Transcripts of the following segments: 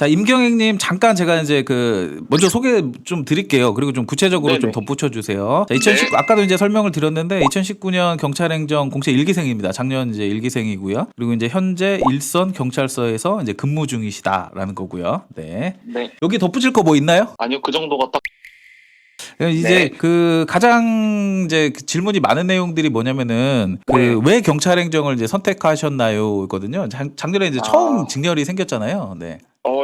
자, 임경익님 잠깐 제가 이제 먼저 소개 좀 드릴게요. 그리고 좀 구체적으로 좀 네네. 덧붙여 주세요. 자, 2019 네. 아까도 이제 설명을 드렸는데 2019년 경찰행정 공채 1기생입니다. 작년 이제 1기생이고요. 그리고 이제 현재 일선 경찰서에서 이제 근무 중이시다라는 거고요. 네. 네. 여기 덧붙일 거 뭐 있나요? 아니요, 그 정도가 딱. 이제 네. 가장 이제 질문이 많은 내용들이 뭐냐면은 네. 왜 경찰행정을 이제 선택하셨나요?거든요. 작년에 이제 처음 아, 직렬이 생겼잖아요. 네.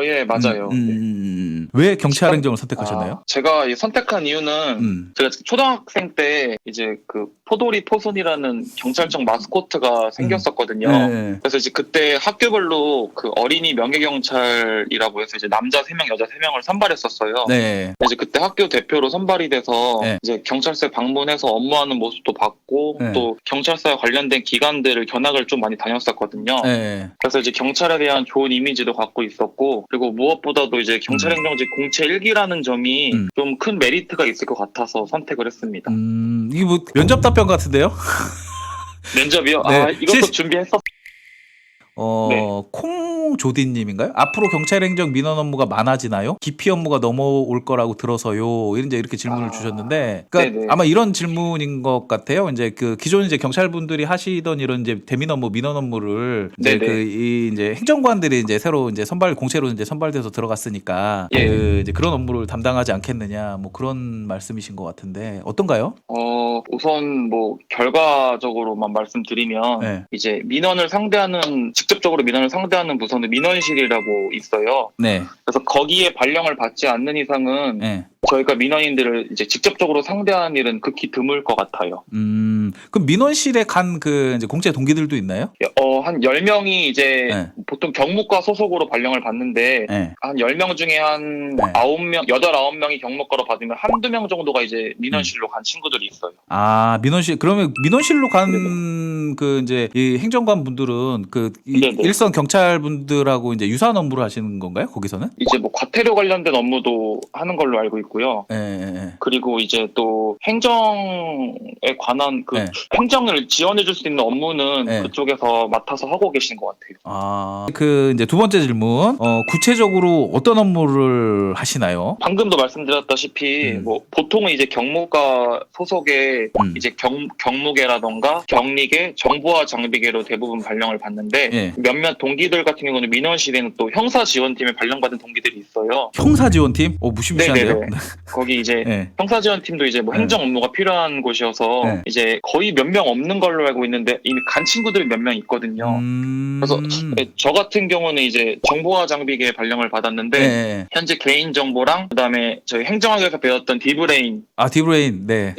예, 맞아요. 네. 왜 경찰행정을 선택하셨나요? 제가 이 선택한 이유는 음. 제가 초등학생 때 이제 그 포도리 포순이라는 경찰청 마스코트가 생겼었거든요. 네. 그래서 이제 그때 학교별로 그 어린이 명예경찰이라고 해서 이제 남자 3명, 여자 3명을 선발했었어요. 네. 이제 그때 학교 대표로 선발이 돼서 네. 이제 경찰서에 방문해서 업무하는 모습도 봤고 네. 또 경찰서에 관련된 기관들을 견학을 좀 많이 다녔었거든요. 네. 그래서 이제 경찰에 대한 좋은 이미지도 갖고 있었고, 그리고 무엇보다도 이제 경찰행정직 공채 1기라는 점이 좀 큰 메리트가 있을 것 같아서 선택을 했습니다. 이게 뭐 면접 답변 같은데요? 면접이요? 네. 아, 이것도 준비했었. 네. 콩조디님인가요? 앞으로 경찰행정 민원 업무가 많아지나요? 기피 업무가 넘어올 거라고 들어서요. 이렇게 질문을 주셨는데, 그러니까 네네. 아마 이런 질문인 것 같아요. 이제 기존 이제 경찰분들이 하시던 이런 이제 대민 업무, 민원 업무를 이제 네네. 이제 행정관들이 이제 새로 이제 공채로 이제 선발돼서 들어갔으니까 예. 이제 그런 업무를 담당하지 않겠느냐, 뭐 그런 말씀이신 것 같은데 어떤가요? 우선 뭐 결과적으로만 말씀드리면 네. 이제 직접적으로 민원을 상대하는 부서는 민원실이라고 있어요. 네. 그래서 거기에 발령을 받지 않는 이상은 네. 저희가 민원인들을 이제 직접적으로 상대하는 일은 극히 드물 것 같아요. 그럼 민원실에 간 이제 공채 동기들도 있나요? 한 10명이 이제 네. 보통 경무과 소속으로 발령을 받는데 네. 한 10명 중에 한 네. 9명, 9명이 경무과로 받으면 한두 명 정도가 이제 민원실로 간 친구들이 있어요. 아, 그러면 민원실로 간 이제 이 행정관 분들은 네네. 일선 경찰 분들하고 이제 유사한 업무를 하시는 건가요? 거기서는? 이제 뭐 과태료 관련된 업무도 하는 걸로 알고 있고요. 네. 그리고 이제 또 행정에 관한 네. 행정을 지원해줄 수 있는 업무는 네. 그쪽에서 맡아서 하고 계신 것 같아요. 아, 이제 두 번째 질문. 구체적으로 어떤 업무를 하시나요? 방금도 말씀드렸다시피 뭐 보통은 이제 경무과 소속의 이제 경무계라던가 경리계, 정보화 장비계로 대부분 발령을 받는데 예. 몇몇 동기들 같은 경우는 민원실에는 또 형사지원팀에 발령받은 동기들이 있어요. 형사지원팀? 무시무시한데요? 네네네. 거기 이제 네. 형사지원팀도 이제 뭐 행정 업무가 필요한 곳이어서 네. 이제 거의 몇 명 없는 걸로 알고 있는데 이미 간 친구들이 몇 명 있거든요. 그래서 저 같은 경우는 이제 정보화 장비계에 발령을 받았는데 네. 현재 개인 정보랑 그다음에 저희 행정학에서 배웠던 디브레인 디브레인. 네.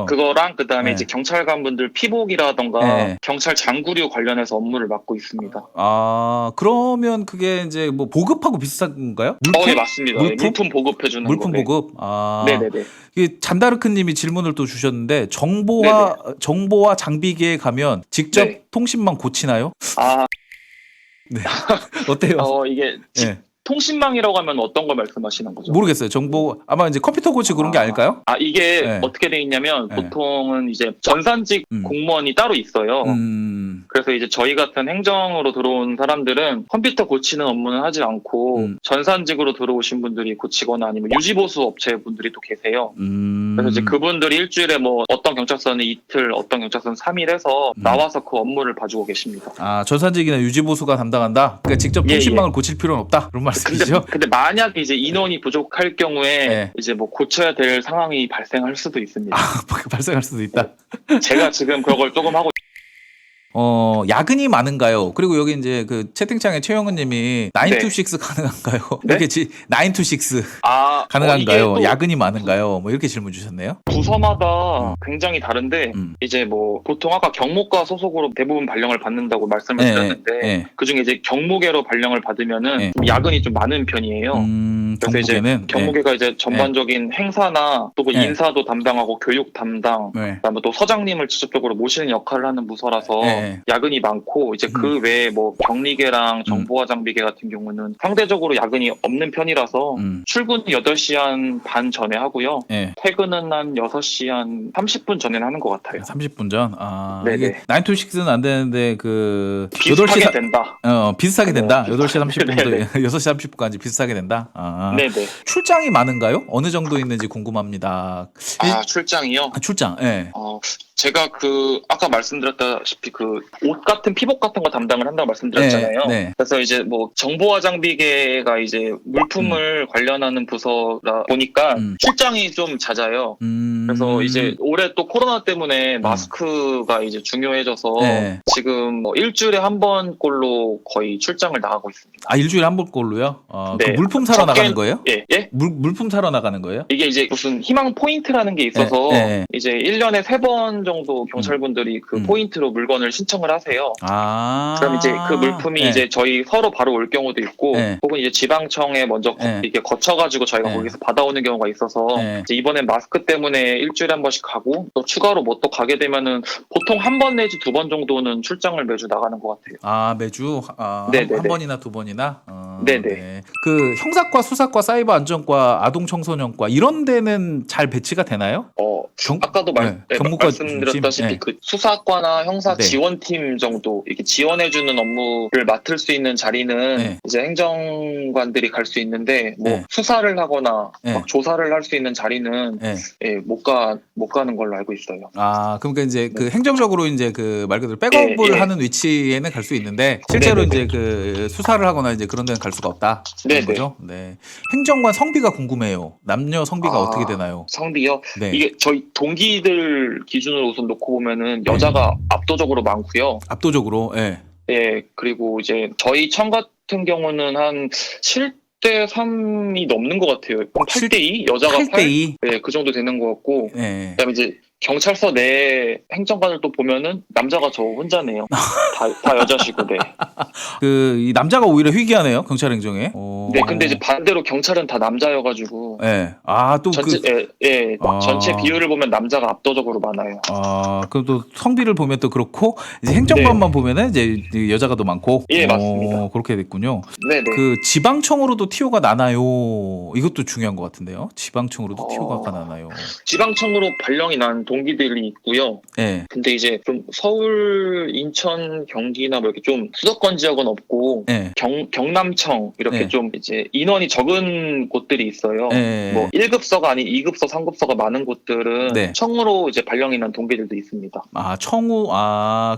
그거랑 그다음에 네. 이제 경찰관분들 피복이라던가 네. 경찰 장구류 관련해서 업무를 맡고 있습니다. 아, 그러면 그게 이제 뭐 보급하고 비슷한 건가요? 물품? 네, 맞습니다. 물품 보급해 주는 물품 거. 보급. 네네네. 이게 잔다르크님이 질문을 또 주셨는데 정보와 장비계에 가면 직접 네. 통신망 고치나요? 네. 어때요? 이게 네. 통신망이라고 하면 어떤 걸 말씀하시는 거죠? 모르겠어요. 아마 이제 컴퓨터 고치고 그런 게 아닐까요? 이게 네. 어떻게 돼 있냐면 네. 보통은 이제 전산직 공무원이 따로 있어요. 그래서 이제 저희 같은 행정으로 들어온 사람들은 컴퓨터 고치는 업무는 하지 않고 전산직으로 들어오신 분들이 고치거나 아니면 유지보수 업체 분들이 또 계세요. 그래서 이제 그분들이 일주일에 뭐 어떤 경찰서는 이틀, 어떤 경찰서는 3일 해서 나와서 그 업무를 봐주고 계십니다. 전산직이나 유지보수가 담당한다? 그러니까 직접 통신망을 고칠 필요는 없다? 그런 말씀이시죠? 근데 만약 이제 인원이 부족할 경우에 네. 이제 뭐 고쳐야 될 상황이 발생할 수도 있습니다. 발생할 수도 있다. 제가 지금 그걸 조금 하고 야근이 많은가요? 그리고 여기 이제 채팅창에 최영은 님이 9 to 6 가능한가요? 네? 이렇게 9 to 6 가능한가요? 야근이 많은가요? 뭐 이렇게 질문 주셨네요. 부서마다 굉장히 다른데 이제 뭐 보통 아까 경무과 소속으로 대부분 발령을 받는다고 말씀을 드렸는데 그중에 이제 경무계로 발령을 받으면은 좀 야근이 좀 많은 편이에요. 그래서 경무계는? 이제 경무계가 이제 전반적인 행사나 또 인사도 담당하고 교육 담당, 그다음에 또 서장님을 직접적으로 모시는 역할을 하는 부서라서 야근이 많고 이제 그 외에 뭐 경리계랑 정보화 장비계 같은 경우는 상대적으로 야근이 없는 편이라서 출근 8시 한 반 전에 하고요. 퇴근은 한 6시 한 30분 전에는 하는 것 같아요. 30분 전? 아, 네네. 이게 9 to 6는 안 되는데 그 비슷하게 된다. 비슷하게 된다. 8시 30분부터 네네. 6시 30분까지 비슷하게 된다. 아. 네네. 출장이 많은가요? 어느 정도 있는지 궁금합니다. 출장이요? 출장. 예. 제가 아까 말씀드렸다시피 옷 같은 피복 같은 거 담당을 한다고 말씀드렸잖아요. 네. 그래서 이제 뭐 정보화 장비계가 이제 물품을 관련하는 부서라 보니까 출장이 좀 잦아요. 그래서 이제 올해 또 코로나 때문에 마스크가 이제 중요해져서 지금 뭐 일주일에 한 번꼴로 거의 출장을 나가고 있습니다. 아, 일주일에 한 번꼴로요? 네. 그 물품 사러 나가는 거예요? 예. 물품 사러 나가는 거예요? 이게 이제 무슨 희망 포인트라는 게 있어서 이제 1년에 3번 정도 경찰분들이 그 포인트로 물건을 신청을 하세요. 그럼 이제 그 물품이 이제 저희 서로 바로 올 경우도 있고 혹은 이제 지방청에 먼저 이렇게 거쳐가지고 저희가 거기서 받아오는 경우가 있어서 이제 이번엔 마스크 때문에 일주일에 한 번씩 가고 또 추가로 뭐 또 가게 되면은 보통 한 번 내지 2번 정도는 출장을 매주 나가는 것 같아요. 아, 매주? 한 번이나 2번이나? 네네. 네. 그 형사과, 수사과, 사이버 안전과, 아동 청소년과 이런 데는 잘 배치가 되나요? 아까도 말씀드렸다시피 그 수사과나 형사 지원팀 정도 이렇게 지원해주는 업무를 맡을 수 있는 자리는 이제 행정관들이 갈 수 있는데 뭐 수사를 하거나 막 조사를 할 수 있는 자리는 못 가는 걸로 알고 있어요. 아, 그러니까 이제 그 행정적으로 이제 그 말 그대로 백업을 하는 위치에는 갈 수 있는데 실제로 이제 그 수사를 하거나 이제 그런 데는 갈 수가 없다. 그런 거죠? 네. 행정관 성비가 궁금해요. 남녀 성비가 어떻게 되나요? 성비요? 이게 저희 동기들 기준으로 우선 놓고 보면은 여자가 압도적으로 많고요. 압도적으로, 그리고 이제 저희 청 같은 경우는 한 7대 3이 넘는 것 같아요. 8대 2? 여자가 8대 2? 네, 그 정도 되는 것 같고. 그다음에 이제 경찰서 내 행정관을 또 보면은 남자가 저 혼자네요. 다 여자시고, 이 남자가 오히려 희귀하네요, 경찰 행정에. 네, 근데 이제 반대로 경찰은 다 남자여가지고. 또 전체 비율을 보면 남자가 압도적으로 많아요. 그럼 또 성비를 보면 또 그렇고, 이제 행정관만 보면은 이제 여자가 더 많고. 맞습니다. 그렇게 됐군요. 네네. 그 지방청으로도 티오가 나나요? 이것도 중요한 것 같은데요. 지방청으로도 티오가 나나요? 지방청으로 발령이 난 동기들이 있고요. 근데 이제 좀 서울, 인천, 경기나 뭐 이렇게 좀 수도권 지역은 없고 경남청 이렇게 좀 이제 인원이 적은 곳들이 있어요. 뭐 1급서가 아닌 2급서, 3급서가 많은 곳들은 청으로 이제 발령이 난 동기들도 있습니다. 청우.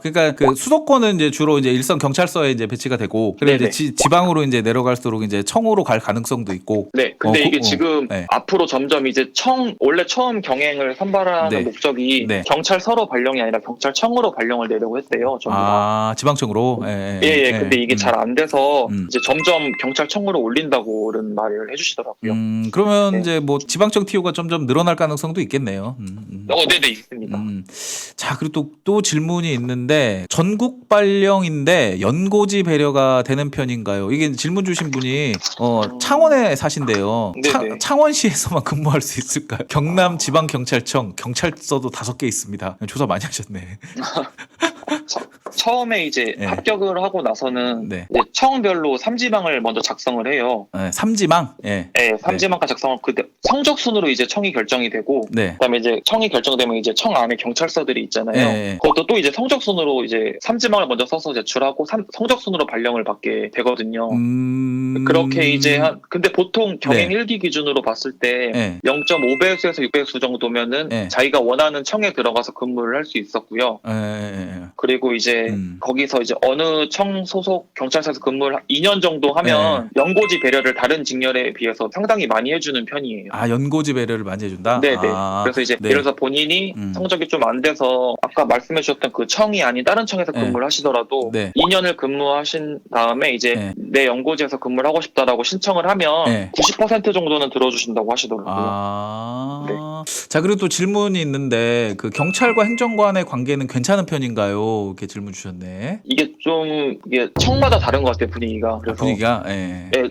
그러니까 그 수도권은 이제 주로 이제 일선 경찰서에 이제 배치가 되고 그리고 이제 지방으로 이제 내려갈수록 이제 청으로 갈 가능성도 있고. 근데 이게 지금 앞으로 점점 이제 원래 처음 경행을 선발하는 목적이 경찰서로 발령이 아니라 경찰청으로 발령을 내려고 했대요. 전부 다. 지방청으로. 근데 이게 잘 안 돼서 이제 점점 경찰청으로 올린다고 그런 말을 해주시더라고요. 그러면 이제 뭐 지방청 TO가 점점 늘어날 가능성도 있겠네요. 네네, 있습니다. 자, 그리고 또 질문이 있는데 전국 발령인데 연고지 배려가 되는 편인가요? 이게 질문 주신 분이 창원에 사신대요. 창원시에서만 근무할 수 있을까요? 경남 지방경찰청 경찰서도 5개 있습니다. 조사 많이 하셨네. 처음에 이제 합격을 하고 나서는 이제 청별로 3지망을 먼저 작성을 해요. 3지망? 3지망까지 작성을 그때 성적 순으로 이제 청이 결정이 되고 그다음에 이제 청이 결정되면 이제 청 안에 경찰서들이 있잖아요. 그것도 또 이제 성적 순으로 이제 3지망을 먼저 써서 제출하고 성적 순으로 발령을 받게 되거든요. 그렇게 이제 근데 보통 경행 1기 기준으로 봤을 때 0.5배수에서 6배수 정도면은 자기가 원하는 청에 들어가서 근무를 할 수 있었고요. 그리고 이제 거기서 이제 어느 청 소속 경찰서에서 근무를 2년 정도 하면 연고지 배려를 다른 직렬에 비해서 상당히 많이 해주는 편이에요. 연고지 배려를 많이 해준다? 네네. 그래서 이제 예를 들어서 본인이 성적이 좀 안 돼서 아까 말씀해 주셨던 그 청이 아닌 다른 청에서 근무를 하시더라도 2년을 근무하신 다음에 이제 내 연고지에서 근무를 하고 싶다라고 신청을 하면 네. 90% 정도는 들어주신다고 하시더라고요. 네. 자, 그리고 또 질문이 있는데 그 경찰과 행정관의 관계는 괜찮은 편인가요? 이렇게 질문 주셨네. 이게 청마다 다른 것 같아요, 분위기가. 그래서 분위기가. 예. 네,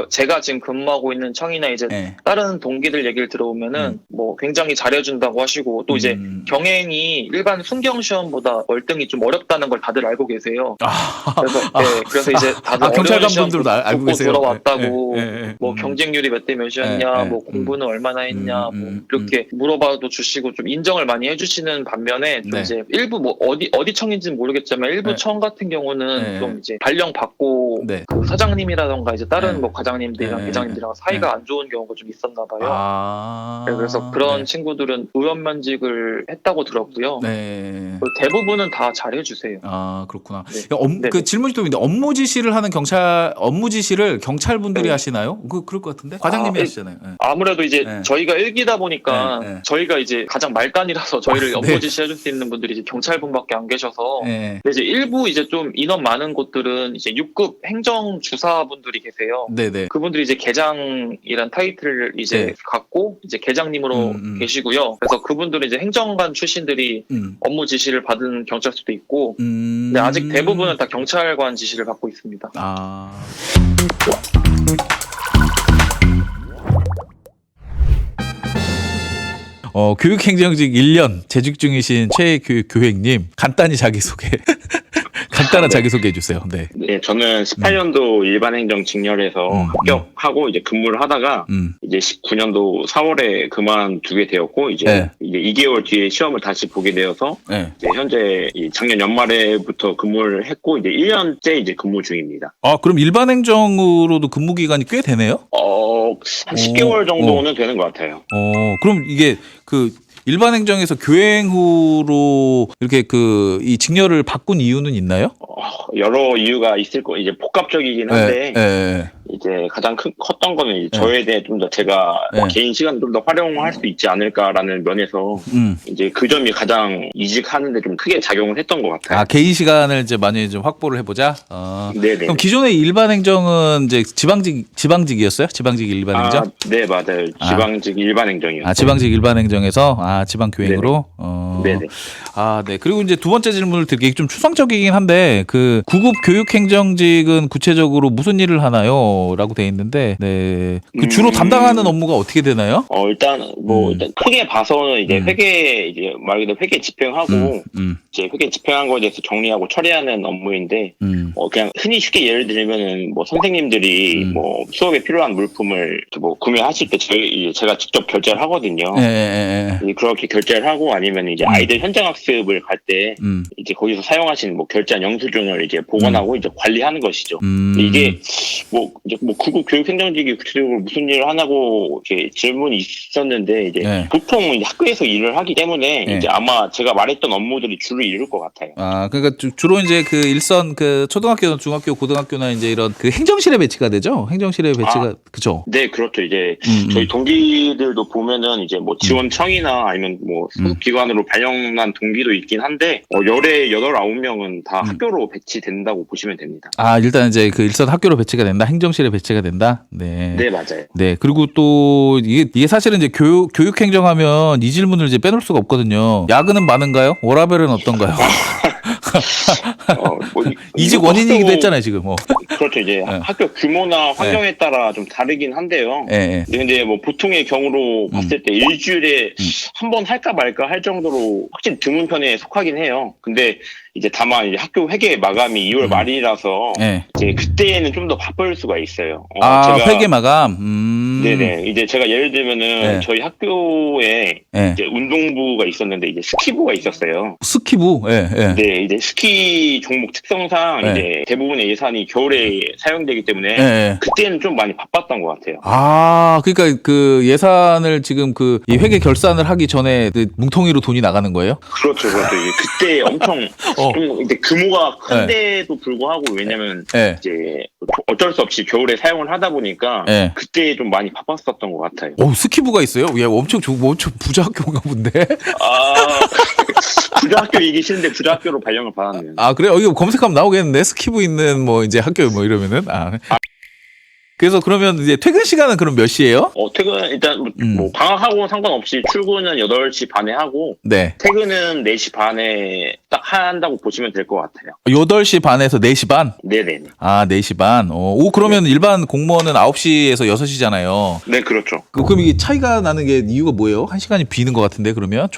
제가 지금 근무하고 있는 청이나 이제 다른 동기들 얘기를 들어보면은 뭐 굉장히 잘해준다고 하시고 또 이제 경행이 일반 순경 시험보다 월등히 좀 어렵다는 걸 다들 알고 계세요. 그래서 이제 다들 경찰관 분들도 알고 계세요. 들어왔다고 뭐 경쟁률이 몇 대 몇이었냐, 뭐 공부는 얼마나 했냐, 뭐 이렇게 물어봐도 주시고 좀 인정을 많이 해주시는 반면에 좀 이제 일부 뭐 어디 청인지는 모르겠지만 일부 청 같은 경우는 좀 이제 발령 받고 그 사장님이라던가 이제 다른 뭐 과장님들이랑 계장님들이랑 사이가 안 좋은 경우가 좀 있었나 봐요. 그래서 그런 친구들은 의원면직을 했다고 들었고요. 대부분은 다 잘해주세요. 그렇구나. 그 질문이 또 있는데 업무 지시를 하는 업무 지시를 경찰분들이 하시나요? 그럴 것 같은데 과장님이 하시잖아요. 아무래도 이제 저희가 일기다 보니까 저희가 이제 가장 말단이라서 저희를 업무 지시해줄 수 있는 분들이 이제 경찰분밖에 안 계셔서 근데 이제 일부 이제 좀 인원 많은 곳들은 이제 6급 행정주사분들이 계세요. 그분들이 이제 계장이란 타이틀을 이제 갖고 이제 계장님으로 계시고요. 그래서 그분들은 이제 행정관 출신들이 업무 지시를 받은 경찰서도 있고, 근데 아직 대부분은 다 경찰관 지시를 받고 있습니다. 교육행정직 1년 재직 중이신 최교육님 간단히 자기소개. 간단한 자기소개해 주세요. 네. 저는 18년도 일반행정 직렬에서 합격하고 이제 근무를 하다가 이제 19년도 4월에 그만두게 되었고 이제 2개월 뒤에 시험을 다시 보게 되어서 이제 현재 작년 연말에부터 근무를 했고 이제 1년째 이제 근무 중입니다. 그럼 일반행정으로도 근무 기간이 꽤 되네요? 한 10개월 정도는 되는 것 같아요. 그럼 이게 일반 행정에서 교행후로 이렇게 이 직렬을 바꾼 이유는 있나요? 여러 이유가 있을 거 이제 복합적이긴 한데 이제 가장 컸던 거는 이제 저에 대해 좀 더 제가 개인 시간을 좀 더 활용할 수 있지 않을까라는 면에서 이제 그 점이 가장 이직하는데 좀 크게 작용을 했던 것 같아요. 개인 시간을 이제 많이 좀 확보를 해보자. 네네. 그럼 기존의 일반 행정은 이제 지방직이었어요? 지방직 일반 행정? 네 맞아요. 지방직 일반 행정이요. 지방직 일반 행정에서 지방 교행으로. 네네. 네. 그리고 이제 두 번째 질문을 드리기 좀 추상적이긴 한데 그 9급 교육행정직은 구체적으로 무슨 일을 하나요? 라고 돼 있는데, 그 주로 담당하는 업무가 어떻게 되나요? 일단 크게 봐서는 이제 이제 말 그대로 회계 집행하고 이제 회계 집행한 거에 대해서 정리하고 처리하는 업무인데, 그냥 흔히 쉽게 예를 들면은 뭐 선생님들이 뭐 수업에 필요한 물품을 뭐 구매하실 때 제가 직접 결제를 하거든요. 그렇게 결제를 하고 아니면 이제 아이들 현장 학습을 갈 때 이제 거기서 사용하신 뭐 결제한 영수증을 이제 보관하고 이제 관리하는 것이죠. 이게 뭐 9급 교육행정직이 구체적으로 무슨 일을 하냐고 이렇게 질문이 있었는데 이제 보통 이제 학교에서 일을 하기 때문에 이제 아마 제가 말했던 업무들이 주로 이룰 것 같아요. 그러니까 주로 이제 그 일선 그 초등학교나 중학교, 고등학교나 이제 이런 그 행정실에 배치가 되죠. 행정실에 배치가 그죠. 네, 그렇죠. 이제 저희 동기들도 보면은 이제 뭐 지원청이나 아니면 뭐 소속기관으로 발령난 동기도 있긴 한데 열에 8, 9명은 다 학교로 배치된다고 보시면 됩니다. 일단 이제 그 일선 학교로 배치가 된다. 행정실에 배치가 된다. 네, 맞아요. 네, 그리고 또 이게 사실은 이제 교육행정하면 이 질문을 이제 빼놓을 수가 없거든요. 야근은 많은가요? 워라밸은 어떤가요? 이직 원인이기도 했잖아요, 지금. 그렇죠. 이제 학교 규모나 환경에 따라 좀 다르긴 한데요. 근데 뭐 보통의 경우로 봤을 때 일주일에 한 번 할까 말까 할 정도로 확실히 드문 편에 속하긴 해요. 근데 이제 다만 이제 학교 회계 마감이 2월 말이라서 이제 그때는 좀 더 바쁠 수가 있어요. 제가 회계 마감. 네네. 이제 제가 예를 들면은 저희 학교에 이제 운동부가 있었는데 이제 스키부가 있었어요. 스키부. 네, 이제 스키 종목 특성상 이제 대부분의 예산이 겨울에 사용되기 때문에 그때는 좀 많이 바빴던 것 같아요. 그러니까 그 예산을 지금 이 회계 결산을 하기 전에 뭉텅이로 돈이 나가는 거예요? 그렇죠. 그때 엄청 좀 이제 규모가 큰데도 불구하고 왜냐면 이제 어쩔 수 없이 겨울에 사용을 하다 보니까 그때 좀 많이 바빴었던 것 같아요. 스키부가 있어요? 엄청 부자 학교인가 본데. 부자학교이기 싫은데 부자학교로 발령을 받았네요. 아, 그래요? 이거 검색하면 나오겠는데? 스키브 있는 뭐 이제 학교 뭐 이러면은. 그래서 그러면 이제 퇴근 시간은 그럼 몇 시예요? 퇴근 일단 뭐 방학하고 상관없이 출근은 8시 반에 하고 네. 퇴근은 4시 반에 딱 한다고 보시면 될 것 같아요. 8시 반에서 4시 반? 네네. 아, 4시 반. 그러면 네. 일반 공무원은 9시에서 6시잖아요. 네, 그렇죠. 그럼 이게 차이가 나는 게 이유가 뭐예요? 1시간이 비는 것 같은데 그러면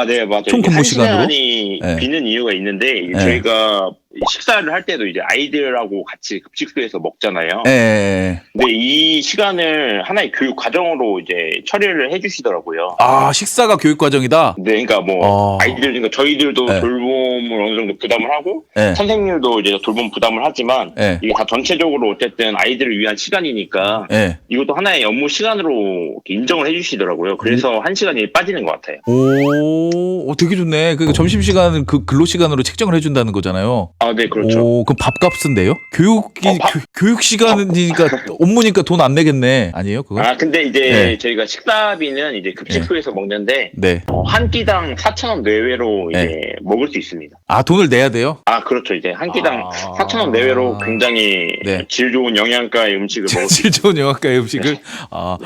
네, 맞아요. 총 근무 시간으로? 1시간이 네. 비는 이유가 있는데 네. 저희가 식사를 할 때도 이제 아이들하고 같이 급식소에서 먹잖아요. 네. 근데 이 시간을 하나의 교육 과정으로 이제 처리를 해주시더라고요. 아, 식사가 교육 과정이다? 네, 그러니까 뭐 아이들, 그러니까 저희들도 네. 돌봄을 어느 정도 부담을 하고 네. 선생님들도 이제 돌봄 부담을 하지만 네. 이게 다 전체적으로 어쨌든 아이들을 위한 시간이니까 네. 이것도 하나의 업무 시간으로 이렇게 인정을 해주시더라고요. 그래서 1시간이 빠지는 것 같아요. 오, 되게 좋네. 그러니까 점심 시간을 그 근로 시간으로 책정을 해준다는 거잖아요. 네, 그렇죠. 그럼 밥값은 돼요? 교육 시간이니까 업무니까 돈 안 내겠네. 아니에요, 그거? 근데 이제 네. 저희가 식사비는 이제 급식소에서 먹는데 네. 한 끼당 4,000원 내외로 이제 먹을 수 있습니다. 돈을 내야 돼요? 그렇죠. 이제 한 끼당 4,000원 내외로 굉장히 네. 질 좋은 영양가의 음식을 먹을 수 질 좋은 영양가의 음식을.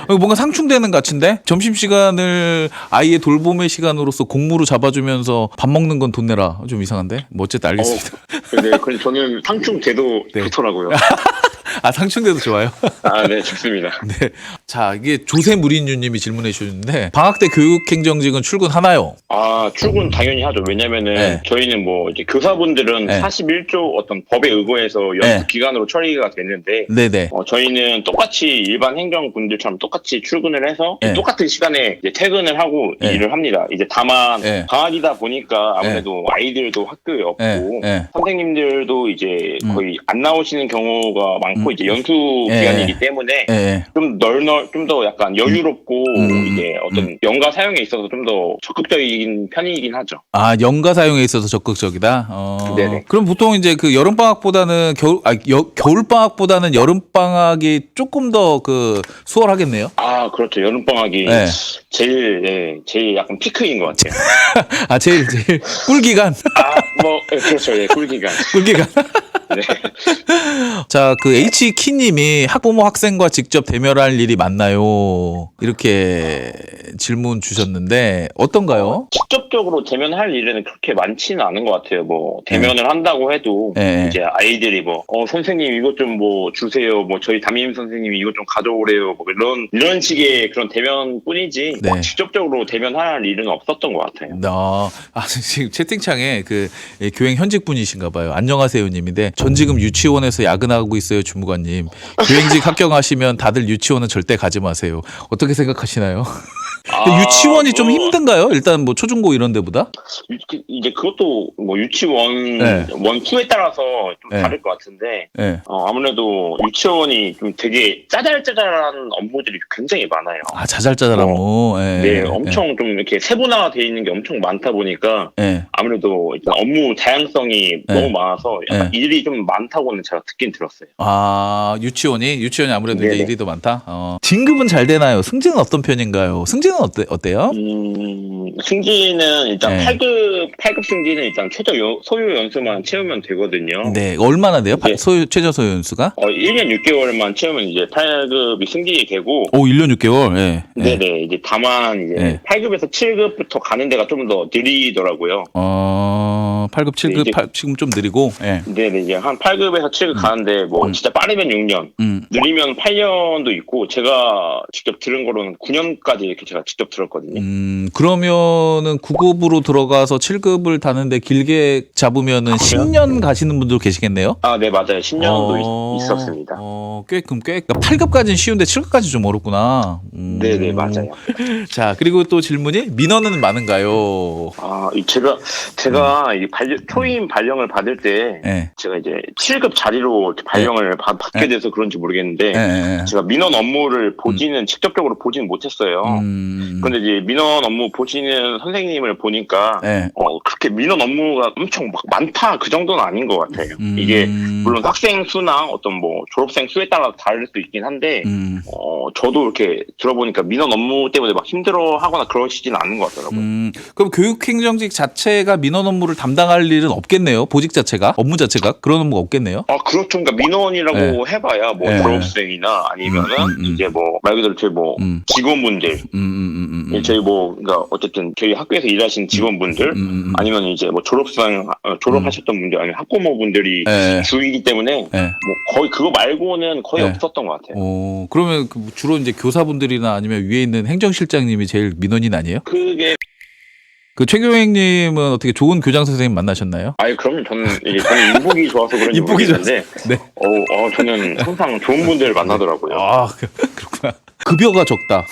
뭔가 상충되는 것 같은데? 점심 시간을 아이의 돌봄의 시간으로서 공무로 잡아주면서 밥 먹는 건 돈 내라. 좀 이상한데? 뭐 어쨌든 알겠습니다. 네, 근데 저는 상충돼도 네. 좋더라고요. 상충돼도 좋아요. 네, 좋습니다. 네. 자, 이게 조세무린유님이 질문해 주셨는데 방학 때 교육행정직은 출근하나요? 출근 당연히 하죠. 왜냐면은 네. 저희는 뭐 이제 교사분들은 네. 41조 어떤 법에 의거해서 연수 기간으로 처리가 되는데 네네. 저희는 똑같이 일반 행정분들처럼 똑같이 출근을 해서 네. 똑같은 시간에 이제 퇴근을 하고 네. 일을 합니다. 이제 다만 네. 방학이다 보니까 아무래도 아이들도 학교에 없고 네. 선생님들도 이제 거의 안 나오시는 경우가 많고 이제 연수 기간이기 때문에 좀 좀 더 약간 여유롭고 이제 어떤 연가 사용에 있어서 좀 더 적극적인 편이긴 하죠. 연가 사용에 있어서 적극적이다. 네네. 그럼 보통 이제 그 여름 방학보다는 겨울 방학보다는 여름 방학이 조금 더 수월하겠네요. 그렇죠. 여름 방학이 제일 약간 피크인 것 같아요. 제일 꿀기간. 그렇죠. 예, 꿀기간. 꿀기간. 네. 자, H키님이 학부모 학생과 직접 대면할 일이 많나요? 이렇게 질문 주셨는데 어떤가요? 직접적으로 대면할 일은 그렇게 많지는 않은 것 같아요. 뭐 대면을 한다고 해도 이제 아이들이 선생님 이것 좀 주세요. 저희 담임 선생님이 이것 좀 가져오래요. 이런 식의 그런 대면뿐이지 직접적으로 대면할 일은 없었던 것 같아요. 지금 채팅창에 교행 현직 분이신가 봐요. 안녕하세요님인데 전 지금 유치원에서 야근하고 있어요, 주무관님. 교행직 합격하시면 다들 유치원은 절대 가지 마세요. 어떻게 생각하시나요? 유치원이 좀 힘든가요? 일단 초중고 이런 데보다? 이제 그것도 유치원 원투에 따라서 좀 다를 것 같은데 아무래도 유치원이 좀 되게 짜잘짜잘한 업무들이 굉장히 많아요. 짜잘짜잘한 업무. 엄청 좀 이렇게 세분화되어 있는 게 엄청 많다 보니까 아무래도 일단 업무 다양성이 너무 많아서 약간 일이 좀 많다고는 제가 듣긴 들었어요. 유치원이 아무래도 이제 일이 더 많다. 진급은 잘 되나요? 승진은 어떤 편인가요? 승진은 어때요? 승진은 일단 8급 승진은 일단 최저 소요 연수만 채우면 되거든요. 네, 얼마나 돼요? 최저 소요 연수가? 1년 6개월만 채우면 이제 8급이 승진이 되고. 1년 6개월? 네네. 이제 다만 이제 8급에서 7급부터 가는 데가 좀 더 느리더라고요. 8급, 7급, 지금 좀 느리고. 네네. 이제 한 8급에서 7급 가는데 진짜 빠르면 6년, 느리면 8년도 있고 제가 직접 들은 거로는 9년까지 이렇게 제가 직접 들었거든요. 그러면은 9급으로 들어가서 7급을 다는데 길게 잡으면은 10년 가시는 분도 계시겠네요? 네, 맞아요. 10년도 있었습니다. 꽤 8급까지는 쉬운데 7급까지 좀 어렵구나. 네네, 맞아요. 자, 그리고 또 질문이 민원은 많은가요? 제가 이 초임 발령을 받을 때 제가 이제 7급 자리로 처음으로 이렇게 발령을 받게 돼서 그런지 모르겠는데 제가 민원 업무를 직접적으로 보지는 못했어요. 그런데 이제 민원 업무 보시는 선생님을 보니까 그렇게 민원 업무가 엄청 막 많다 그 정도는 아닌 것 같아요. 이게 물론 학생 수나 어떤 뭐 졸업생 수에 따라 다를 수 있긴 한데 저도 이렇게 들어보니까 민원 업무 때문에 막 힘들어하거나 그러시진 않은 것 같더라고요. 그럼 교육행정직 자체가 민원 업무를 담당할 일은 없겠네요. 보직 자체가 업무 자체가 그런 업무가 없겠네요. 아 그렇죠. 그러니까 민원이라고 해봐야 뭐 졸업생이나 아니면은 이제 뭐 말 그대로 저희 뭐 직원분들, 저희 뭐 그러니까 어쨌든 저희 학교에서 일하시는 직원분들 아니면 이제 뭐 졸업하셨던 분들 아니면 학부모분들이 주이기 때문에 뭐 거의 그거 말고는 거의 없었던 것 같아요. 그러면 주로 이제 교사분들이나 아니면 위에 있는 행정실장님이 제일 민원인 아니에요? 그게 그 최교행님은 어떻게 좋은 교장 선생님 만나셨나요? 아니 그러면 저는 인복이 좋아서 그런지 모르겠는데 네. 저는 항상 좋은 분들을 만나더라고요. 아 그렇구나. 급여가 적다.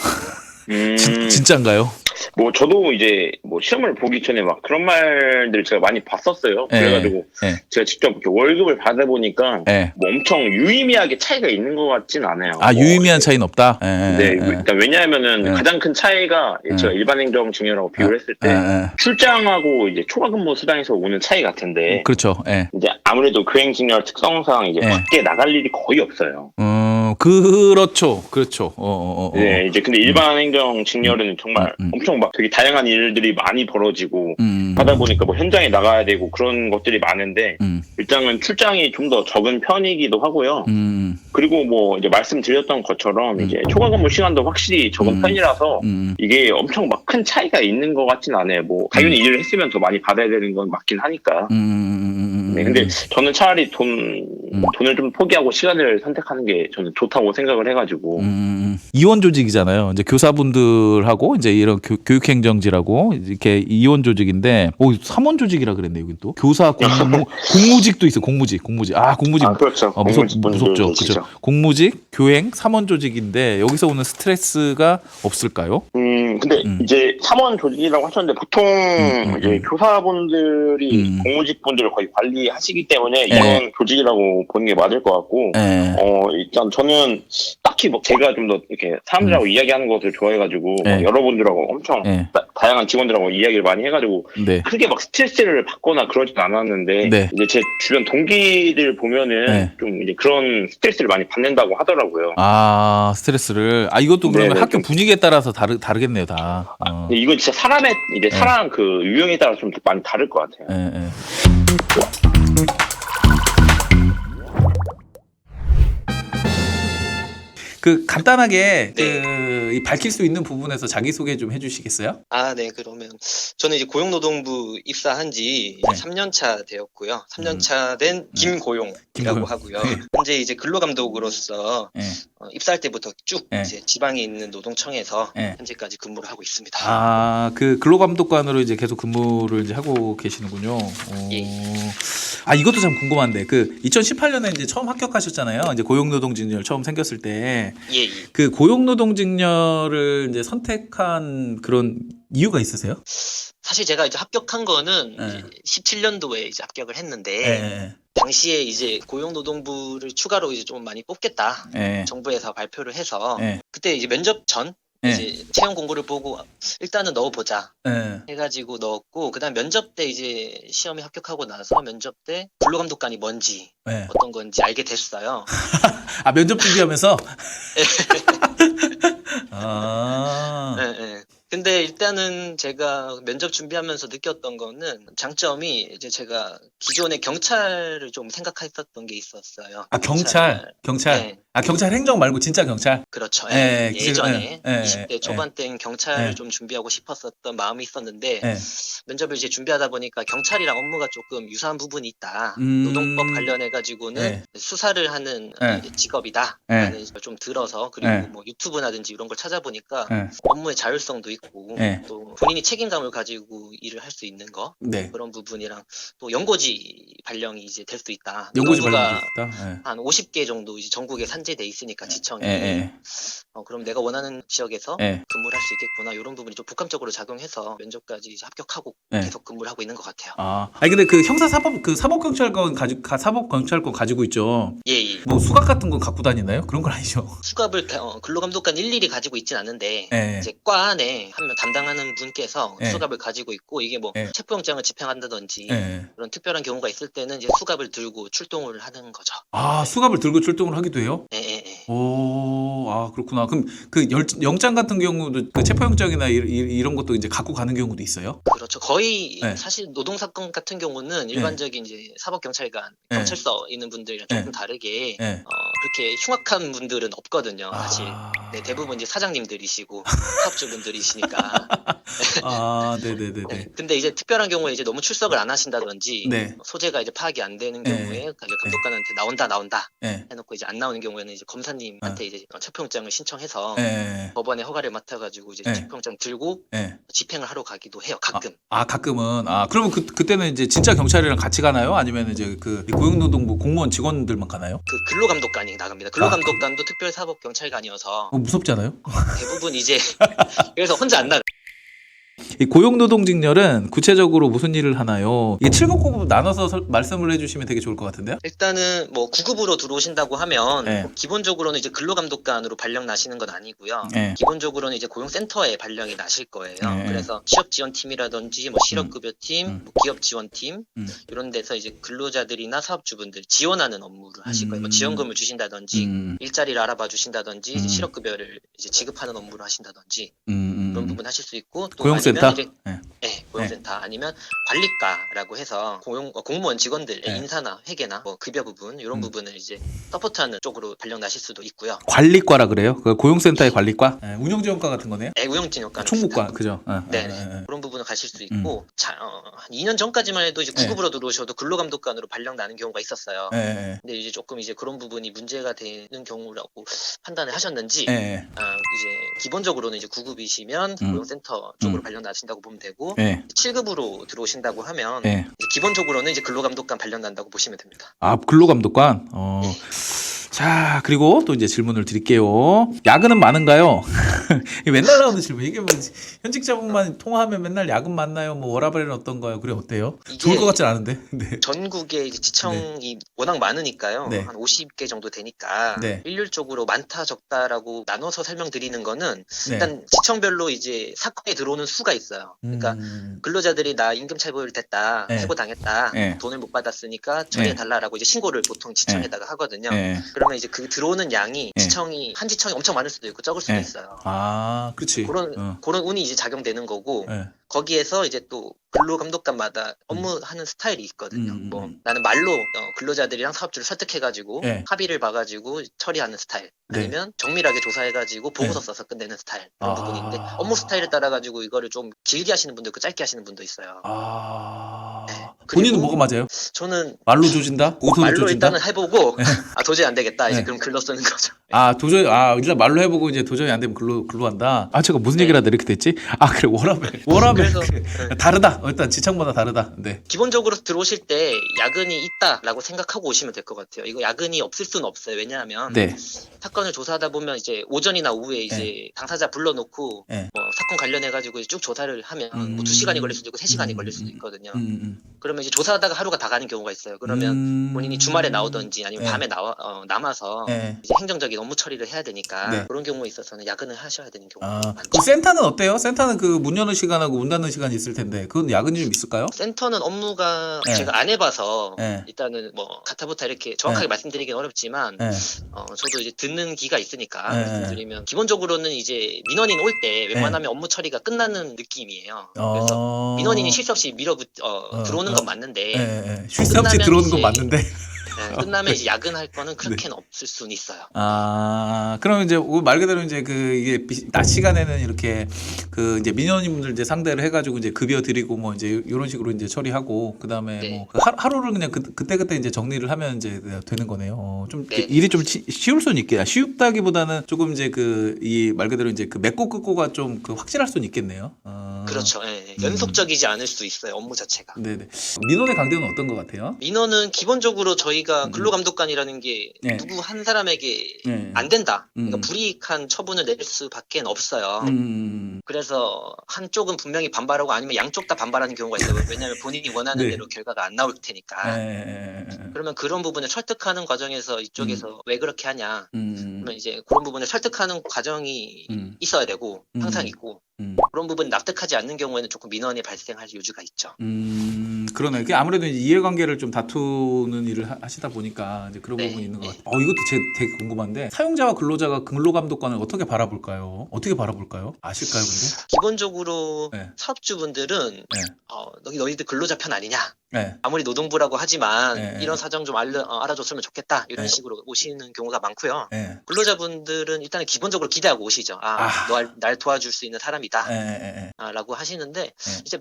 진짜인가요? 뭐 저도 이제 뭐 시험을 보기 전에 막 그런 말들 제가 많이 봤었어요. 그래가지고 제가 직접 이렇게 월급을 받아보니까 뭐 엄청 유의미하게 차이가 있는 것 같진 않아요. 아 뭐 유의미한 차이는 없다. 네, 일단 왜냐하면은 가장 큰 차이가 제가 일반 행정 직렬하고 비교를 했을 때 출장하고 이제 초과 근무 수당에서 오는 차이 같은데. 그렇죠. 이제 아무래도 교행 직렬 특성상 이제 밖에 나갈 일이 거의 없어요. 그렇죠. 네, 이제 근데 일반 행정 직렬은 정말 엄청 막 되게 다양한 일들이 많이 벌어지고 하다 보니까 뭐 현장에 나가야 되고 그런 것들이 많은데 일단은 출장이 좀 더 적은 편이기도 하고요. 그리고 뭐 이제 말씀드렸던 것처럼 이제 초과 근무 시간도 확실히 적은 편이라서 이게 엄청 막 큰 차이가 있는 것 같진 않아요. 뭐 당연히 일을 했으면 더 많이 받아야 되는 건 맞긴 하니까. 네, 근데 저는 차라리 돈을 좀 포기하고 시간을 선택하는 게 저는 좋다고 생각을 해가지고. 이원 조직이잖아요. 이제 교사분들하고 이제 이런 교육행정지라고 이렇게 이원 조직인데, 삼원 조직이라 그랬네 여긴 또. 교사 공무직도 있어. 공무직. 공무직. 그렇죠. 무섭죠. 그렇죠. 공무직, 교행, 삼원 조직인데 여기서 오는 스트레스가 없을까요? 근데 이제 삼원 조직이라고 하셨는데 보통 이제 교사분들이 공무직분들을 거의 관리하시기 때문에 이런 조직이라고 보는 게 맞을 것 같고, 일단 저는 딱히 뭐 제가 좀 더 이렇게 사람들하고 이야기하는 것을 좋아해가지고 여러분들하고 엄청 다양한 직원들하고 이야기를 많이 해가지고 크게 막 스트레스를 받거나 그러진 않았는데 이제 제 주변 동기들 보면은 좀 이제 그런 스트레스를 많이 받는다고 하더라고요. 아 스트레스를. 이것도 그러면 학교 분위기에 따라서 다르겠네요 다. 이건 진짜 사람의 이제 사람 그 유형에 따라 좀 많이 다를 것 같아요. 간단하게 이 밝힐 수 있는 부분에서 자기소개 좀 해주시겠어요? 네. 그러면 저는 이제 고용노동부 입사한 지 3년 차 되었고요. 3년 차 된 김고용이라고 하고요. 현재 이제 근로감독으로서 입사할 때부터 쭉 이제 지방에 있는 노동청에서 현재까지 근무를 하고 있습니다. 그 근로감독관으로 이제 계속 근무를 이제 하고 계시는군요. 이것도 참 궁금한데 2018년에 이제 처음 합격하셨잖아요. 이제 고용노동직렬 처음 생겼을 때. 그 고용노동직렬을 이제 선택한 그런 이유가 있으세요? 사실 제가 이제 합격한 거는 이제 17년도에 이제 합격을 했는데 당시에 이제 고용노동부를 추가로 이제 좀 많이 뽑겠다. 정부에서 발표를 해서 그때 이제 면접 전 이제 채용 공고를 보고 일단은 넣어보자 해가지고 넣었고, 그다음 면접 때 이제 시험에 합격하고 나서 면접 때 근로감독관이 뭔지 어떤 건지 알게 됐어요. 면접 준비하면서? 근데 일단은 제가 면접 준비하면서 느꼈던 거는 장점이 이제 제가 기존에 경찰을 좀 생각했었던 게 있었어요. 경찰. 경찰 행정 말고 진짜 경찰? 그렇죠. 예전에 20대 초반 때는 경찰을 좀 준비하고 싶었었던 마음이 있었는데 면접을 이제 준비하다 보니까 경찰이랑 업무가 조금 유사한 부분이 있다. 노동법 관련해가지고는 수사를 하는 직업이다. 라는 걸 좀 들어서, 그리고 뭐 유튜브나든지 이런 걸 찾아보니까 업무의 자율성도 있고 또 본인이 책임감을 가지고 일을 할 수 있는 거 그런 부분이랑 또 연고지 발령이 이제 될 수 있다. 연고지 발령이 한 50개 정도 이제 전국에 산재돼 있으니까 지청이 그럼 내가 원하는 지역에서 네. 근무를 할 수 있겠구나. 이런 부분이 좀 복합적으로 작용해서 면접까지 이제 합격하고 네. 계속 근무를 하고 있는 것 같아요. 아니 근데 그 형사 사법 그 사법경찰권 가지고 있죠. 예. 뭐 수갑 같은 거 갖고 다니나요? 그런 건 아니죠. 수갑을 근로감독관 일일이 가지고 있진 않은데 네. 이제 과 안에 한 명 담당하는 분께서 네. 수갑을 가지고 있고 이게 뭐 네. 체포영장을 집행한다든지 네. 그런 특별한 경우가 있을 때는 이제 수갑을 들고 출동을 하는 거죠. 아, 수갑을 들고 출동을 하기도 해요? 예. 오, 아, 그렇구나. 그럼 그 영장 같은 경우도 그 체포영장이나 이런 것도 이제 갖고 가는 경우도 있어요? 그렇죠. 거의 네. 사실 노동사건 같은 경우는 일반적인 이제 사법경찰관, 네. 경찰서 있는 분들이랑 조금 네. 다르게 네. 그렇게 흉악한 분들은 없거든요. 사실 네, 대부분 이제 사장님들이시고 사업주분들이시니까. 네네네. 네. 근데 이제 특별한 경우에 이제 너무 출석을 안 하신다든지 네. 소재가 이제 파악이 안 되는 네. 경우에 감독관한테 나온다 네. 해놓고 이제 안 나오는 경우에는 이제 검사님한테 이제 체포영장을 신청해서 네. 법원에 허가를 맡아가지고 이제 네. 체포영장 들고 네. 집행을 하러 가기도 해요. 가끔. 가끔은. 그러면 그때는 이제 진짜 경찰이랑 같이 가나요? 아니면 이제 그 고용노동부 공무원 직원들만 가나요? 그 근로감독관이 나갑니다. 근로감독관도 특별사법경찰관이어서 무섭잖아요. 대부분 이제 그래서 혼자 안 나가. 이 고용노동직렬은 구체적으로 무슨 일을 하나요? 이게 7급 9급 나눠서 말씀을 해주시면 되게 좋을 것 같은데요? 일단은 뭐 9급으로 들어오신다고 하면 네. 기본적으로는 이제 근로감독관으로 발령 나시는 건 아니고요. 네. 기본적으로는 이제 고용센터에 발령이 나실 거예요. 네. 그래서 취업지원팀이라든지 뭐 실업급여팀, 뭐 기업지원팀 이런 데서 이제 근로자들이나 사업주분들 지원하는 업무를 하실 거예요. 뭐 지원금을 주신다든지 일자리를 알아봐 주신다든지 이제 실업급여를 이제 지급하는 업무를 하신다든지 그런 부분 하실 수 있고 또 고용센터? 아니면 이제 네. 고용센터 아니면 관리과라고 해서 공무원 직원들 네. 인사나 회계나 뭐 급여 부분 이런 부분을 이제 서포트하는 쪽으로 발령 나실 수도 있고요. 관리과라 그래요? 그 고용센터의 관리과? 네. 운영지원과 같은 거네요? 운영진역과는 총무과, 그죠? 네. 그런 부분을 가실 수 있고 한 2년 전까지만 해도 이제 9급으로 들어오셔도 근로감독관으로 발령 나는 경우가 있었어요. 네. 근데 이제 조금 이제 그런 부분이 문제가 되는 경우라고 판단을 하셨는지 네. 이제 기본적으로는 이제 9급이시면 고용센터 쪽으로 발령 나신다고 보면 되고 네. 7급으로 들어오신다고 하면 네. 이제 기본적으로는 이제 근로감독관 발령 난다고 보시면 됩니다. 근로감독관? 자, 그리고 또 이제 질문을 드릴게요. 야근은 많은가요? 맨날 나오는 질문. 이게 뭐, 현직자분만 통화하면 맨날 야근 많나요? 뭐, 워라밸은 어떤가요? 그래, 어때요? 좋을 것 같진 않은데. 네. 전국에 이제 지청이 워낙 많으니까요. 네. 한 50개 정도 되니까. 네. 일률적으로 많다, 적다라고 나눠서 설명드리는 거는 네. 일단 지청별로 이제 사건이 들어오는 수가 있어요. 그러니까 근로자들이 나 임금차별 됐다, 네. 해고당했다, 네. 돈을 못 받았으니까 처리해달라고 이제 신고를 보통 지청에다가 하거든요. 네. 그러면 이제 그 들어오는 양이 네. 한 지청이 엄청 많을 수도 있고 적을 수도 네. 있어요. 그렇지. 그런 운이 이제 작용되는 거고 네. 거기에서 이제 또 근로감독관마다 업무하는 스타일이 있거든요. 뭐 나는 말로 근로자들이랑 사업주를 설득해가지고 네. 합의를 봐가지고 처리하는 스타일 네. 아니면 정밀하게 조사해가지고 보고서 써서 끝내는 스타일 그런 부분인데 업무 스타일에 따라가지고 이거를 좀 길게 하시는 분도 있고 짧게 하시는 분도 있어요. 네. 본인은 뭐가 맞아요? 저는 말로 조진다? 고소를 말로 조진다? 일단은 해보고 도저히 안 되겠다 이제 네. 그럼 글로 쓰는 거죠. 도저히 일단 말로 해보고 이제 도저히 안 되면 글로 한다. 제가 무슨 얘기를 하다 이렇게 됐지? 그래, 워라밸 그래서, 그래. 다르다. 일단 지청마다 다르다. 네. 기본적으로 들어오실 때 야근이 있다라고 생각하고 오시면 될 것 같아요. 이거 야근이 없을 수는 없어요. 왜냐하면 네. 사건을 조사하다 보면 이제 오전이나 오후에 이제 당사자 불러놓고 네. 뭐 사건 관련해 가지고 쭉 조사를 하면 뭐 2시간이 걸릴 수도 있고 3시간이 걸릴 수도 있거든요. 그러면 이제 조사하다가 하루가 다 가는 경우가 있어요. 그러면 본인이 주말에 나오든지 아니면 네. 밤에 남아서 네. 이제 행정적인 업무 처리를 해야 되니까 네. 그런 경우에 있어서는 야근을 하셔야 되는 경우가 많죠. 그 센터는 어때요? 센터는 그 문 여는 시간하고 문 닫는 시간이 있을 텐데 그건 야근이 좀 있을까요? 센터는 업무가 네. 제가 안 해봐서 네. 일단은 뭐 가타부타 이렇게 정확하게 네. 말씀드리긴 어렵지만 네. 저도 이제 듣는 귀가 있으니까 네. 말씀드리면 기본적으로는 이제 민원인 올 때 웬만하면 업무 처리가 끝나는 느낌이에요. 그래서 민원인이 실수 없이 들어오는 건 맞는데 네. 쉴 새 없이 들어오는 건 맞는데 끝나면 이제 야근할 거는 그렇게는 없을 수는 있어요. 그럼 이제 말 그대로 이제 이게 낮 시간에는 이렇게 이제 민원인분들 이제 상대를 해가지고 이제 급여 드리고 뭐 이제 이런 식으로 이제 처리하고 그다음에 네. 뭐 하루를 그냥 그때 이제 정리를 하면 이제 되는 거네요. 좀 네. 일이 좀 쉬울 수는 있겠다. 쉽다기보다는 조금 이제 이 말 그대로 이제 맺고 끊고가 좀 확실할 수는 있겠네요. 그렇죠. 예. 연속적이지 않을 수 있어요. 업무 자체가. 네네. 민원의 강도는 어떤 것 같아요? 민원은 기본적으로 저희가 근로감독관이라는 게 네. 누구 한 사람에게 네. 안 된다. 그러니까 불이익한 처분을 낼 수밖에 없어요. 그래서 한쪽은 분명히 반발하고 아니면 양쪽 다 반발하는 경우가 있어요. 왜냐하면 본인이 원하는 네. 대로 결과가 안 나올 테니까. 그러면 그런 부분을 설득하는 과정에서 이쪽에서 왜 그렇게 하냐. 그러면 이제 그런 부분을 설득하는 과정이 있어야 되고 항상 있고 그런 부분 납득하지 않는 경우에는 조금 민원이 발생할 여지가 있죠. 그러네. 그게 아무래도 이제 이해관계를 좀 다투는 일을 하시다 보니까 이제 그런 네, 부분이 있는 것 네. 같아요. 이것도 되게 궁금한데 사용자와 근로자가 근로감독관을 어떻게 바라볼까요? 어떻게 바라볼까요? 아실까요, 근데? 기본적으로 네. 사업주분들은 네. 너희들 근로자 편 아니냐. 네. 아무리 노동부라고 하지만 네. 이런 사정 좀 알아줬으면 좋겠다. 이런 네. 식으로 오시는 경우가 많고요. 네. 근로자분들은 일단은 기본적으로 기대하고 오시죠. 날 도와줄 수 있는 사람이다. 네. 라고 하시는데 이제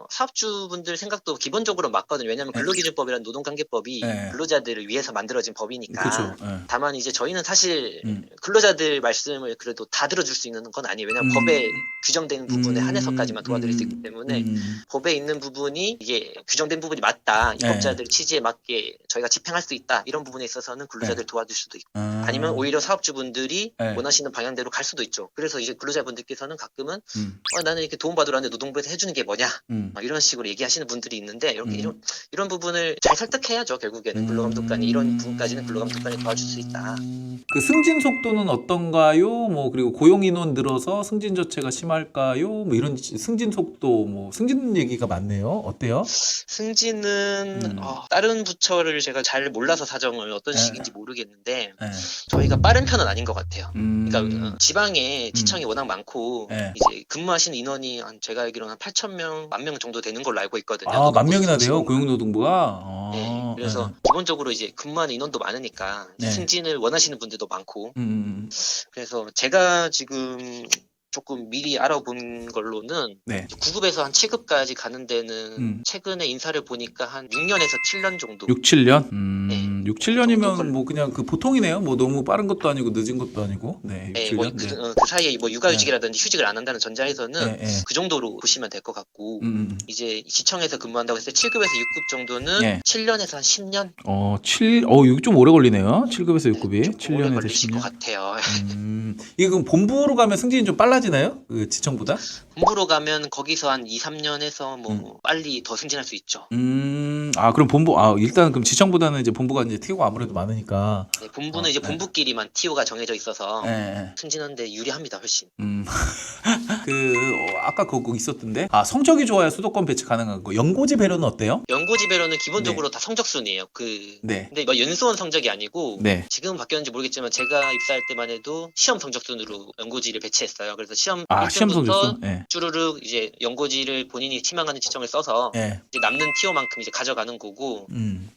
사업주분들 생각도 기본적으로 맞거든요. 왜냐하면 근로기준법이란 노동관계법이 네. 근로자들을 위해서 만들어진 법이니까. 그렇죠. 네. 다만 이제 저희는 사실 근로자들 말씀을 그래도 다 들어줄 수 있는 건 아니에요. 왜냐하면 법에 규정된 부분에 한해서까지만 도와드릴 수 있기 때문에 법에 있는 부분이 이게 규정된 부분이 맞다. 입법자들 취지에 맞게 저희가 집행할 수 있다. 이런 부분에 있어서는 근로자들 도와줄 수도 있고 아니면 오히려 사업주분들이 원하시는 방향대로 갈 수도 있죠. 그래서 이제 근로자분들께서는 가끔은 나는 이렇게 도움받으라는데 노동부에서 해주는 게 뭐냐 이런 식으로 얘기하시는 분들이 있는데 이런 부분을 잘 설득해야죠. 결국에는 근로감독관이 이런 부분까지는 근로감독관이 도와줄 수 있다. 그 승진 속도는 어떤가요? 뭐 그리고 고용 인원 늘어서 승진 저체가 심할까요? 뭐 이런 승진 속도 뭐 승진 얘기가 많네요. 어때요? 승진은 다른 부처를 제가 잘 몰라서 사정을 어떤 식인지 모르겠는데 저희가 빠른 편은 아닌 것 같아요. 그러니까 지방에 지청이 워낙 많고 이제 근무하시는 인원이 제가 알기로는 한 8,000명, 10,000명 정도 되는 걸로 알고 있거든요. 10,000명이나 돼요? 고용노동부가? 네, 그래서 기본적으로 이제 근무하는 인원도 많으니까 승진을 원하시는 분들도 많고 그래서 제가 지금 조금 미리 알아본 걸로는 9급에서 한 7급까지 가는 데는 최근에 인사를 보니까 한 6년에서 7년 정도. 6, 7년? 네. 6, 7년이면 뭐 그냥 그 보통이네요. 뭐 너무 빠른 것도 아니고 늦은 것도 아니고. 네, 6, 7년. 그 사이에 뭐 육아휴직이라든지 휴직을 안 한다는 전자에서는 그 정도로 보시면 될 것 같고 이제 시청에서 근무한다고 했을 때 7급에서 6급 정도는 7년에서 한 10년? 이거 좀 오래 걸리네요. 7급에서 6급이. 좀 오래 7년에서 걸리실 10년. 것 같아요. 이게 그럼 본부로 가면 승진이 좀 빨라지나요? 그 지청보다? 본부로 가면 거기서 한 2, 3년 해서 뭐 빨리 더 승진할 수 있죠. 그럼 본부, 일단 그럼 지청보다는 이제 본부가 이제 티오가 아무래도 많으니까. 네, 본부는 이제 본부끼리만 티오가 정해져 있어서 승진하는데 유리합니다, 훨씬. 아까 그거 있었던데? 성적이 좋아야 수도권 배치 가능한 거. 연고지 배려는 어때요? 연고지 배려는 기본적으로 다 성적순이에요. 근데 뭐 연수원 성적이 아니고 지금은 바뀌었는지 모르겠지만 제가 입사할 때만 해도 시험 성적순으로 연고지를 배치했어요. 그래서 시험 1등부터 쭈르륵 이제 연고지를 본인이 희망하는 지청을 써서 이제 남는 티오만큼 이제 가져가는 거고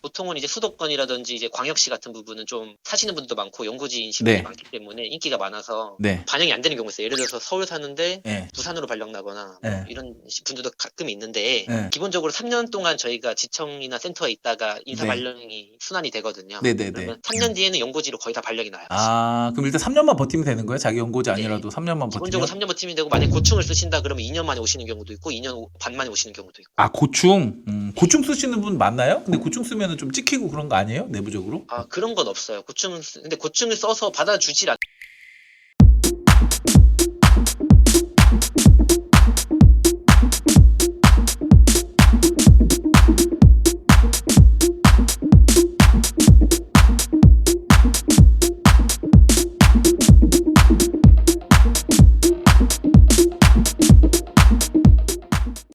보통은 이제 수도권이라든지 이제 광역시 같은 부분은 좀 사시는 분들도 많고 연고지 인식이 많기 때문에 인기가 많아서 반영이 안 되는 경우가 있어요. 예를 들어서 서울 사는데 부산으로 발령 나거나 뭐 이런 분들도 가끔 있는데 기본적으로 3년 동안 저희가 지청이나 센터에 있다가 인사 발령이 순환이 되거든요. 그러면 3년 뒤에는 연고지로 거의 다 발령이 나요. 그럼 일단 3년만 버티면 되는 거예요? 자기 연고지 아니라도 3년만 버티면? 기본적으로 3년 버티면 되고 만약에 고충을 쓰신다 그러면 2년 만에 오시는 경우도 있고 2년 반 만에 오시는 경우도 있고. 고충. 고충 쓰시는 분 많나요? 근데 고충 쓰면 좀 찍히고 그런 거 아니에요? 내부적으로? 그런 건 없어요. 근데 고충을 써서 받아주질